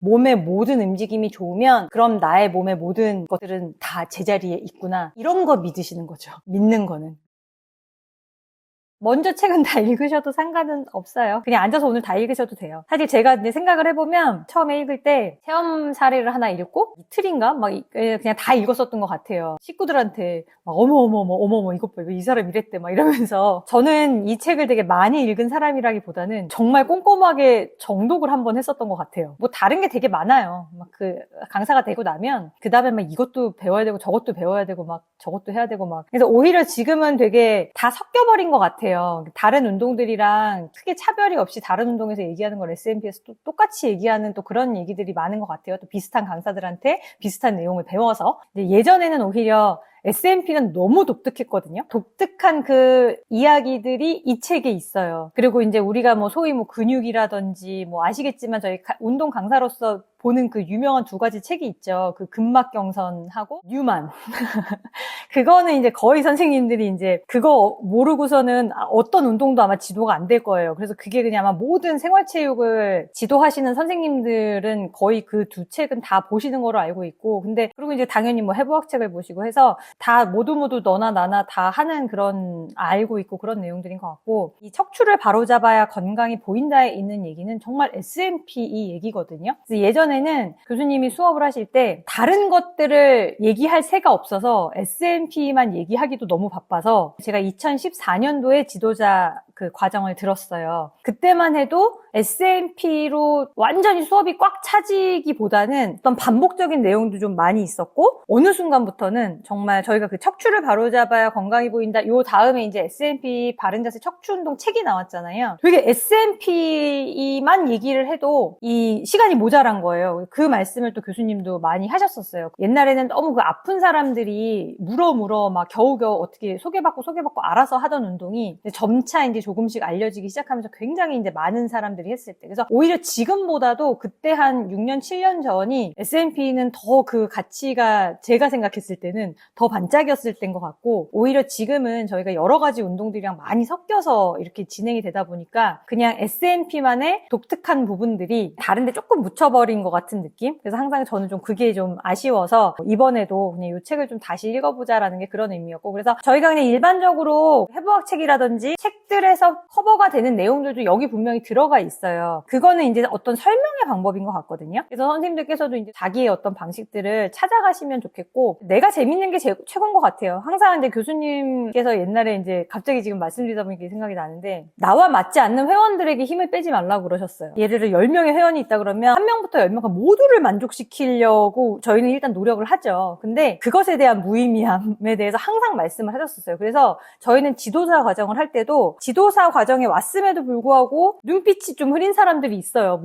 몸의 모든 움직임이 좋으면 그럼 나의 몸의 모든 것들은 다 제자리에 있구나. 이런 거 믿으시는 거죠. 믿는 거는. 먼저 책은 다 읽으셔도 상관은 없어요. 그냥 앉아서 오늘 다 읽으셔도 돼요. 사실 제가 이제 생각을 해보면 처음에 읽을 때 체험 사례를 하나 읽고 이틀인가 막 그냥 다 읽었었던 것 같아요. 식구들한테 막 어머 이것 봐, 이 사람 이랬대 막 이러면서. 저는 이 책을 되게 많이 읽은 사람이라기보다는 정말 꼼꼼하게 정독을 한번 했었던 것 같아요. 뭐 다른 게 되게 많아요. 막 그 강사가 되고 나면 그 다음에 막 이것도 배워야 되고 저것도 배워야 되고 막 저것도 해야 되고 막. 그래서 오히려 지금은 되게 다 섞여버린 것 같아요. 다른 운동들이랑 크게 차별이 없이 다른 운동에서 얘기하는 걸 SNP에서 또 똑같이 얘기하는 또 그런 얘기들이 많은 것 같아요. 또 비슷한 강사들한테 비슷한 내용을 배워서. 예전에는 오히려 SNP는 너무 독특했거든요. 독특한 그 이야기들이 이 책에 있어요. 그리고 이제 우리가 뭐 소위 뭐 근육이라든지 뭐 아시겠지만 저희 운동 강사로서 보는 그 유명한 두 가지 책이 있죠. 그 근막경선하고 뉴만. 그거는 이제 거의 선생님들이 이제 그거 모르고서는 어떤 운동도 아마 지도가 안 될 거예요. 그래서 그게 그냥 아마 모든 생활체육을 지도하시는 선생님들은 거의 그 두 책은 다 보시는 거로 알고 있고, 근데 그리고 이제 당연히 뭐 해부학책을 보시고 해서 다 모두 너나 나나 다 하는 그런 알고 있고 그런 내용들인 것 같고, 이 척추를 바로잡아야 건강이 보인다에 있는 얘기는 정말 S&P 이 얘기거든요. 그래서 예전에는 교수님이 수업을 하실 때 다른 것들을 얘기할 새가 없어서 S&P만 얘기하기도 너무 바빠서 제가 2014년도에 지도자 그 과정을 들었어요. 그때만 해도 S&P로 완전히 수업이 꽉 차지기보다는 어떤 반복적인 내용도 좀 많이 있었고, 어느 순간부터는 정말 저희가 그 척추를 바로잡아야 건강이 보인다, 요 다음에 이제 S&P 바른자세 척추운동 책이 나왔잖아요. 되게 S&P만 얘기를 해도 이 시간이 모자란 거예요. 그 말씀을 또 교수님도 많이 하셨었어요. 옛날에는 너무 그 아픈 사람들이 물어 막 겨우겨우 어떻게 소개받고 알아서 하던 운동이 점차 이제 조금씩 알려지기 시작하면서 굉장히 이제 많은 사람들이 했을 때, 그래서 오히려 지금보다도 그때 한 6년, 7년 전이 S&P는 더 그 가치가 제가 생각했을 때는 더 반짝이었을 때인 것 같고, 오히려 지금은 저희가 여러 가지 운동들이랑 많이 섞여서 이렇게 진행이 되다 보니까 그냥 S&P만의 독특한 부분들이 다른데 조금 묻혀버린 것 같은 느낌? 그래서 항상 저는 좀 그게 좀 아쉬워서 이번에도 그냥 이 책을 좀 다시 읽어보자라는 게 그런 의미였고, 그래서 저희가 그냥 일반적으로 해부학 책이라든지 책들에서 커버가 되는 내용들도 여기 분명히 들어가 있어요. 그거는 이제 어떤 설명의 방법인 것 같거든요. 그래서 선생님들께서도 이제 자기의 어떤 방식들을 찾아가시면 좋겠고, 내가 재밌는 게 최고인 것 같아요. 항상 이제 교수님께서 옛날에 이제 갑자기 지금 말씀드리다 보니까 생각이 나는데, 나와 맞지 않는 회원들에게 힘을 빼지 말라고 그러셨어요. 예를 들어 10명의 회원이 있다 그러면 1명부터 10명까지 모두를 만족시키려고 저희는 일단 노력을 하죠. 근데 그것에 대한 무의미함에 대해서 항상 말씀을 하셨었어요. 그래서 저희는 지도사 과정을 할 때도 지도사 과정에 왔음에도 불구하고 눈빛이 좀 흐린 사람들이 있어요.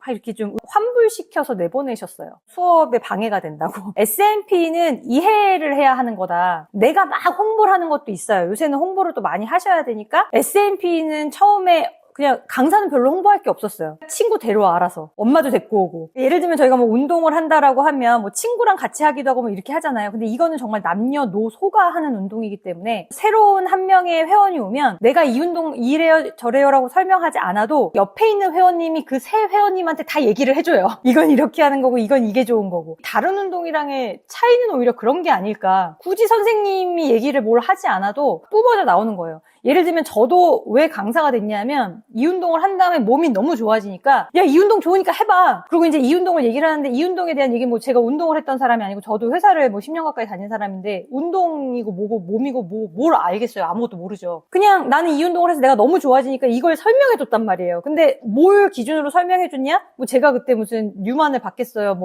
이렇게 좀 환불시켜서 내보내셨어요. 수업에 방해가 된다고. S&P는 이해를 해야 하는 거다. 내가 막 홍보를 하는 것도 있어요. 요새는 홍보를 또 많이 하셔야 되니까 S&P는 처음에 그냥 강사는 별로 홍보할 게 없었어요. 친구 데려와 알아서. 엄마도 데리고 오고. 예를 들면 저희가 뭐 운동을 한다라고 하면 뭐 친구랑 같이 하기도 하고 뭐 이렇게 하잖아요. 근데 이거는 정말 남녀노소가 하는 운동이기 때문에 새로운 한 명의 회원이 오면 내가 이 운동 이래요 저래요라고 설명하지 않아도 옆에 있는 회원님이 그 새 회원님한테 다 얘기를 해줘요. 이건 이렇게 하는 거고 이건 이게 좋은 거고. 다른 운동이랑의 차이는 오히려 그런 게 아닐까. 굳이 선생님이 얘기를 뭘 하지 않아도 뿜어져 나오는 거예요. 예를 들면 저도 왜 강사가 됐냐면 이 운동을 한 다음에 몸이 너무 좋아지니까 야, 이 운동 좋으니까 해봐. 그리고 이제 이 운동을 얘기를 하는데 이 운동에 대한 얘기 뭐 제가 운동을 했던 사람이 아니고 저도 회사를 뭐 10년 가까이 다닌 사람인데 운동이고 뭐고 몸이고 뭘 알겠어요. 아무것도 모르죠. 그냥 나는 이 운동을 해서 내가 너무 좋아지니까 이걸 설명해 줬단 말이에요. 근데 뭘 기준으로 설명해 줬냐? 뭐 제가 그때 무슨 뉴만을 받겠어요.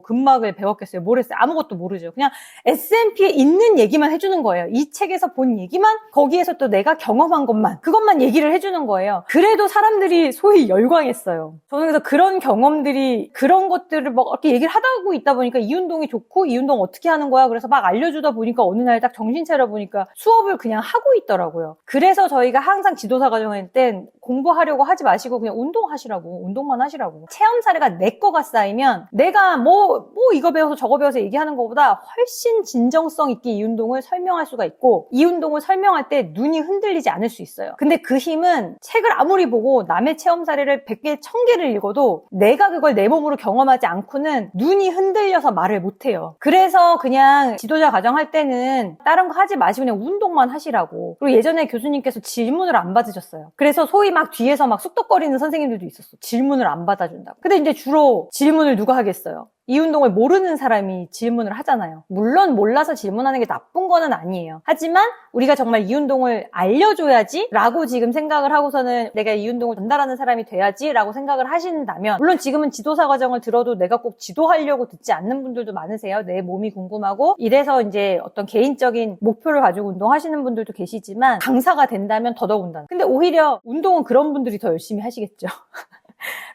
근막을 배웠겠어요. 뭘 했어요. 아무것도 모르죠. 그냥 S&P에 있는 얘기만 해주는 거예요. 이 책에서 본 얘기만 거기에서 또 내가 경험한 것만 그것만 얘기를 해주는 거예요. 그래도 사람들이 소위 열광했어요. 저는 그래서 그런 경험들이 그런 것들을 막 이렇게 얘기를 하다 있다 보니까 이 운동이 좋고 이 운동 어떻게 하는 거야 그래서 막 알려주다 보니까 어느 날 딱 정신 차려 보니까 수업을 그냥 하고 있더라고요. 그래서 저희가 항상 지도사 과정일 땐 공부하려고 하지 마시고 그냥 운동하시라고, 운동만 하시라고. 체험 사례가 내 거가 쌓이면 내가 뭐 이거 배워서 저거 배워서 얘기하는 것보다 훨씬 진정성 있게 이 운동을 설명할 수가 있고, 이 운동을 설명할 때 눈이 흔들리지 않을 수 있어요. 근데 그 힘은 책을 아무리 보고 남의 체험 사례를 100개, 1000개를 읽어도 내가 그걸 내 몸으로 경험하지 않고는 눈이 흔들려서 말을 못해요. 그래서 그냥 지도자 과정 할 때는 다른 거 하지 마시고 그냥 운동만 하시라고. 그리고 예전에 교수님께서 질문을 안 받으셨어요. 그래서 소위 막 뒤에서 막 쑥덕거리는 선생님들도 있었어. 질문을 안 받아준다고. 근데 이제 주로 질문을 누가 하겠어요? 이 운동을 모르는 사람이 질문을 하잖아요. 물론 몰라서 질문하는 게 나쁜 거는 아니에요. 하지만 우리가 정말 이 운동을 알려줘야지 라고 지금 생각을 하고서는 내가 이 운동을 전달하는 사람이 돼야지 라고 생각을 하신다면, 물론 지금은 지도사 과정을 들어도 내가 꼭 지도하려고 듣지 않는 분들도 많으세요. 내 몸이 궁금하고 이래서 이제 어떤 개인적인 목표를 가지고 운동하시는 분들도 계시지만 강사가 된다면 더더군다나. 근데 오히려 운동은 그런 분들이 더 열심히 하시겠죠.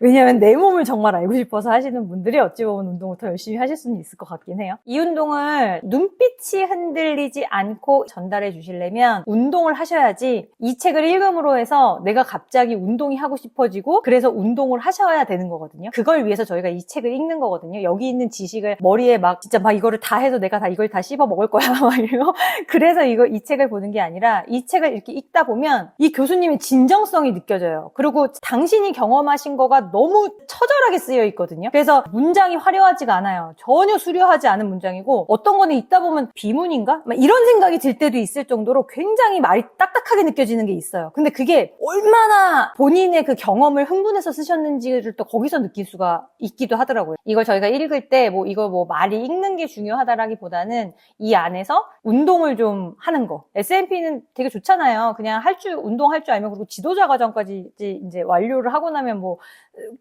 왜냐하면 내 몸을 정말 알고 싶어서 하시는 분들이 어찌 보면 운동을 더 열심히 하실 수는 있을 것 같긴 해요. 이 운동을 눈빛이 흔들리지 않고 전달해 주시려면 운동을 하셔야지, 이 책을 읽음으로 해서 내가 갑자기 운동이 하고 싶어지고 그래서 운동을 하셔야 되는 거거든요. 그걸 위해서 저희가 이 책을 읽는 거거든요. 여기 있는 지식을 머리에 막 진짜 막 이거를 다 해서 내가 다 이걸 다 씹어 먹을 거야 막 이러고 그래서 이 책을 보는 게 아니라, 이 책을 이렇게 읽다 보면 이 교수님의 진정성이 느껴져요. 그리고 당신이 경험하신 거가 너무 처절하게 쓰여 있거든요. 그래서 문장이 화려하지가 않아요. 전혀 수려하지 않은 문장이고, 어떤 거는 읽다 보면 비문인가? 막 이런 생각이 들 때도 있을 정도로 굉장히 말이 딱딱하게 느껴지는 게 있어요. 근데 그게 얼마나 본인의 그 경험을 흥분해서 쓰셨는지를 또 거기서 느낄 수가 있기도 하더라고요. 이걸 저희가 읽을 때 이거 말이 읽는 게 중요하다라기보다는 이 안에서 운동을 좀 하는 거. S&P는 되게 좋잖아요. 그냥 운동할 줄 알면, 그리고 지도자 과정까지 이제 완료를 하고 나면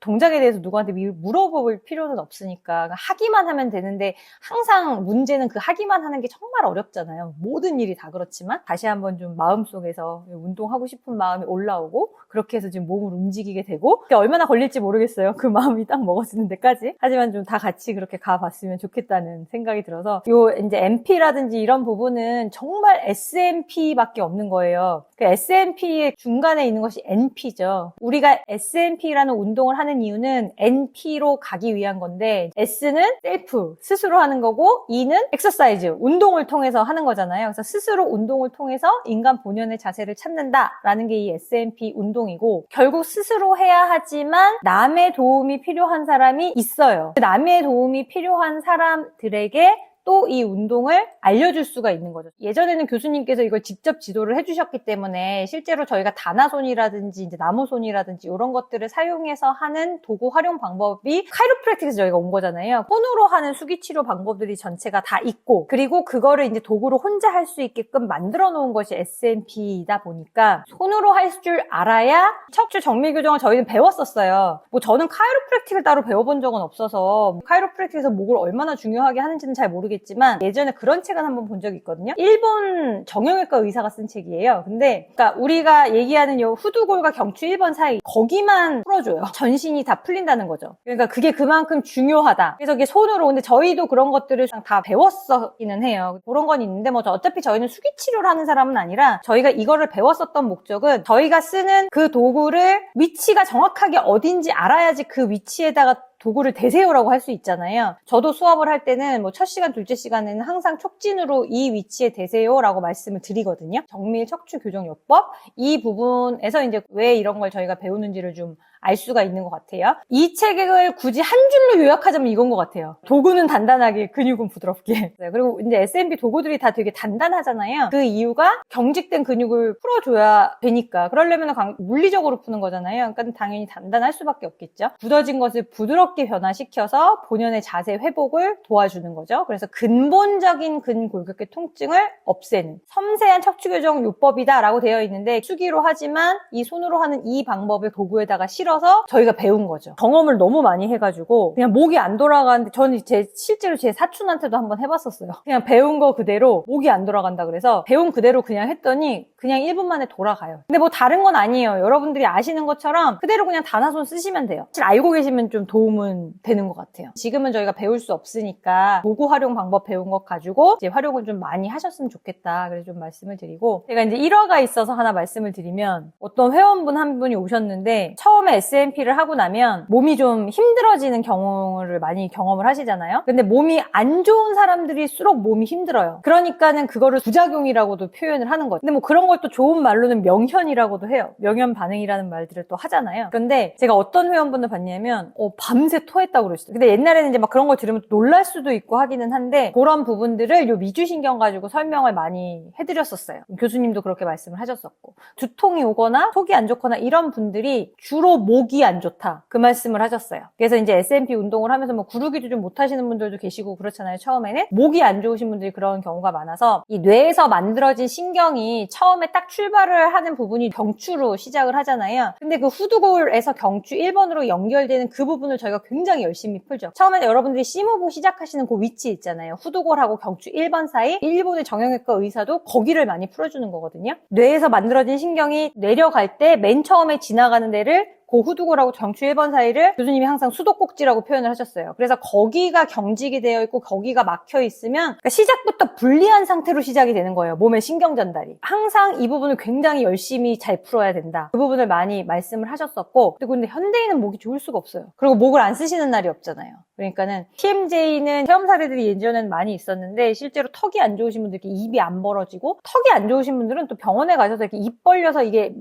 동작에 대해서 누구한테 물어볼 필요는 없으니까 하기만 하면 되는데, 항상 문제는 그 하기만 하는 게 정말 어렵잖아요. 모든 일이 다 그렇지만 다시 한번 좀 마음속에서 운동하고 싶은 마음이 올라오고, 그렇게 해서 지금 몸을 움직이게 되고, 그게 얼마나 걸릴지 모르겠어요. 그 마음이 딱 먹어지는 데까지. 하지만 좀 다 같이 그렇게 가봤으면 좋겠다는 생각이 들어서, 이제 MP라든지 이런 부분은 정말 S&P밖에 없는 거예요. 그 S&P의 중간에 있는 것이 NP죠. 우리가 S&P라는 운동을 하는 이유는 NP로 가기 위한 건데, S는 셀프, 스스로 하는 거고, E는 exercise, 운동을 통해서 하는 거잖아요. 그래서 스스로 운동을 통해서 인간 본연의 자세를 찾는다라는 게 이 S&P 운동이고, 결국 스스로 해야 하지만 남의 도움이 필요한 사람이 있어요. 남의 도움이 필요한 사람들에게 또 이 운동을 알려줄 수가 있는 거죠. 예전에는 교수님께서 이걸 직접 지도를 해주셨기 때문에 실제로 저희가 다나손이라든지 이제 나무손이라든지 이런 것들을 사용해서 하는 도구 활용 방법이 카이로프랙틱에서 저희가 온 거잖아요. 손으로 하는 수기치료 방법들이 전체가 다 있고, 그리고 그거를 이제 도구로 혼자 할 수 있게끔 만들어 놓은 것이 S&P이다 보니까 손으로 할 줄 알아야 척추 정밀 교정을 저희는 배웠었어요. 저는 카이로프랙틱을 따로 배워본 적은 없어서 카이로프랙틱에서 목을 얼마나 중요하게 하는지는 잘 모르겠지만, 예전에 그런 책은 한번 본 적이 있거든요. 일본 정형외과 의사가 쓴 책이에요. 근데 그러니까 우리가 얘기하는 요 후두골과 경추 1번 사이, 거기만 풀어줘요. 전신이 다 풀린다는 거죠. 그러니까 그게 그만큼 중요하다. 그래서 이게 손으로, 근데 저희도 그런 것들을 다 배웠었기는 해요. 그런 건 있는데 어차피 저희는 수기치료를 하는 사람은 아니라, 저희가 이거를 배웠었던 목적은 저희가 쓰는 그 도구를 위치가 정확하게 어딘지 알아야지 그 위치에다가 도구를 대세요라고 할 수 있잖아요. 저도 수업을 할 때는 첫 시간, 둘째 시간에는 항상 촉진으로 이 위치에 대세요라고 말씀을 드리거든요. 정밀 척추 교정 요법, 이 부분에서 이제 왜 이런 걸 저희가 배우는지를 좀 알 수가 있는 것 같아요. 이 책을 굳이 한 줄로 요약하자면 이건 것 같아요. 도구는 단단하게, 근육은 부드럽게. 그리고 이제 S&P 도구들이 다 되게 단단하잖아요. 그 이유가 경직된 근육을 풀어줘야 되니까. 그러려면 물리적으로 푸는 거잖아요. 그러니까 당연히 단단할 수밖에 없겠죠. 굳어진 것을 부드럽게 변화시켜서 본연의 자세 회복을 도와주는 거죠. 그래서 근본적인 근골격계 통증을 없애는 섬세한 척추교정 요법이다라고 되어 있는데, 수기로 하지만 이 손으로 하는 이 방법을 도구에다가 실어서 저희가 배운 거죠. 경험을 너무 많이 해가지고 그냥 목이 안 돌아가는데, 저는 실제로 제 사촌한테도 한번 해봤었어요. 그냥 배운 거 그대로 목이 안 돌아간다 그래서 배운 그대로 그냥 했더니 그냥 1분 만에 돌아가요. 근데 다른 건 아니에요. 여러분들이 아시는 것처럼 그대로 그냥 다나손 쓰시면 돼요. 사실 알고 계시면 좀 도움은 되는 것 같아요. 지금은 저희가 배울 수 없으니까 도구 활용 방법 배운 것 가지고 이제 활용을 좀 많이 하셨으면 좋겠다. 그래서 좀 말씀을 드리고, 제가 이제 1화가 있어서 하나 말씀을 드리면, 어떤 회원분 한 분이 오셨는데 처음에 SNP를 하고 나면 몸이 좀 힘들어지는 경우를 많이 경험을 하시잖아요. 근데 몸이 안 좋은 사람들일수록 몸이 힘들어요. 그러니까는 그거를 부작용이라고도 표현을 하는 거죠. 근데 뭐 그런 걸 또 좋은 말로는 명현이라고도 해요. 명현 반응이라는 말들을 또 하잖아요. 그런데 제가 어떤 회원분을 봤냐면 밤새 토했다고 그러셨어요. 근데 옛날에는 이제 막 그런 걸 들으면 놀랄 수도 있고 하기는 한데 그런 부분들을 요 미주신경 가지고 설명을 많이 해드렸었어요. 교수님도 그렇게 말씀을 하셨었고 두통이 오거나 속이 안 좋거나 이런 분들이 주로 목이 안 좋다 그 말씀을 하셨어요. 그래서 이제 S&P 운동을 하면서 뭐 구르기도 좀 못하시는 분들도 계시고 그렇잖아요. 처음에는 목이 안 좋으신 분들이 그런 경우가 많아서 이 뇌에서 만들어진 신경이 처음에 딱 출발을 하는 부분이 경추로 시작을 하잖아요. 근데 그 후두골에서 경추 1번으로 연결되는 그 부분을 저희가 굉장히 열심히 풀죠. 처음에 여러분들이 C무브 시작하시는 그 위치 있잖아요. 후두골하고 경추 1번 사이 일본의 정형외과 의사도 거기를 많이 풀어주는 거거든요. 뇌에서 만들어진 신경이 내려갈 때 맨 처음에 지나가는 데를 그 후두골하고 경추 1번 사이를 교수님이 항상 수도꼭지라고 표현을 하셨어요. 그래서 거기가 경직이 되어 있고 거기가 막혀 있으면 그러니까 시작부터 불리한 상태로 시작이 되는 거예요. 몸의 신경 전달이. 항상 이 부분을 굉장히 열심히 잘 풀어야 된다. 그 부분을 많이 말씀을 하셨었고 근데 현대인은 목이 좋을 수가 없어요. 그리고 목을 안 쓰시는 날이 없잖아요. 그러니까는 TMJ는 체험 사례들이 예전에는 많이 있었는데 실제로 턱이 안 좋으신 분들 이렇게 입이 안 벌어지고 턱이 안 좋으신 분들은 또 병원에 가셔서 이렇게 입 벌려서 이게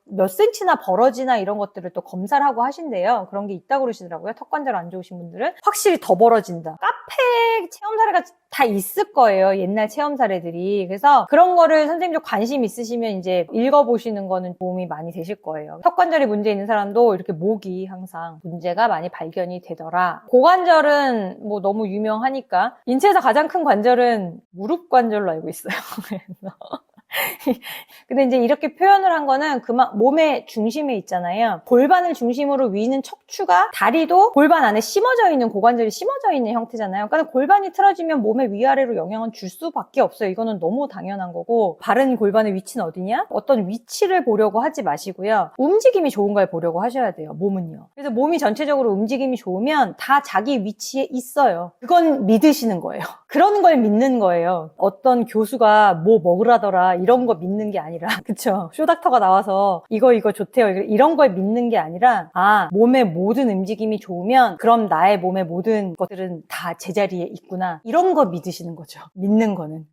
몇 센치나 벌어지나 이런 것들을 또 검사를 하고 하신대요. 그런 게 있다고 그러시더라고요. 턱 관절 안 좋으신 분들은 확실히 더 벌어진다. 카페 체험 사례가 다 있을 거예요. 옛날 체험 사례들이. 그래서 그런 거를 선생님도 관심 있으시면 이제 읽어보시는 거는 도움이 많이 되실 거예요. 턱 관절이 문제 있는 사람도 이렇게 목이 항상 문제가 많이 발견이 되더라. 고관절은 뭐 너무 유명하니까 인체에서 가장 큰 관절은 무릎 관절로 알고 있어요. 그래서 근데 이제 이렇게 표현을 한 거는 그만 몸의 중심에 있잖아요. 골반을 중심으로 위는 척추가 다리도 골반 안에 심어져 있는 고관절이 심어져 있는 형태잖아요. 그러니까 골반이 틀어지면 몸의 위아래로 영향은 줄 수밖에 없어요. 이거는 너무 당연한 거고 바른 골반의 위치는 어디냐? 어떤 위치를 보려고 하지 마시고요. 움직임이 좋은 걸 보려고 하셔야 돼요. 몸은요. 그래서 몸이 전체적으로 움직임이 좋으면 다 자기 위치에 있어요. 그건 믿으시는 거예요. 그런 걸 믿는 거예요. 어떤 교수가 뭐 먹으라더라 이런 거 믿는 게 아니라 그쵸? 쇼닥터가 나와서 이거 좋대요 이런 걸 믿는 게 아니라 몸의 모든 움직임이 좋으면 그럼 나의 몸의 모든 것들은 다 제자리에 있구나 이런 거 믿으시는 거죠. 믿는 거는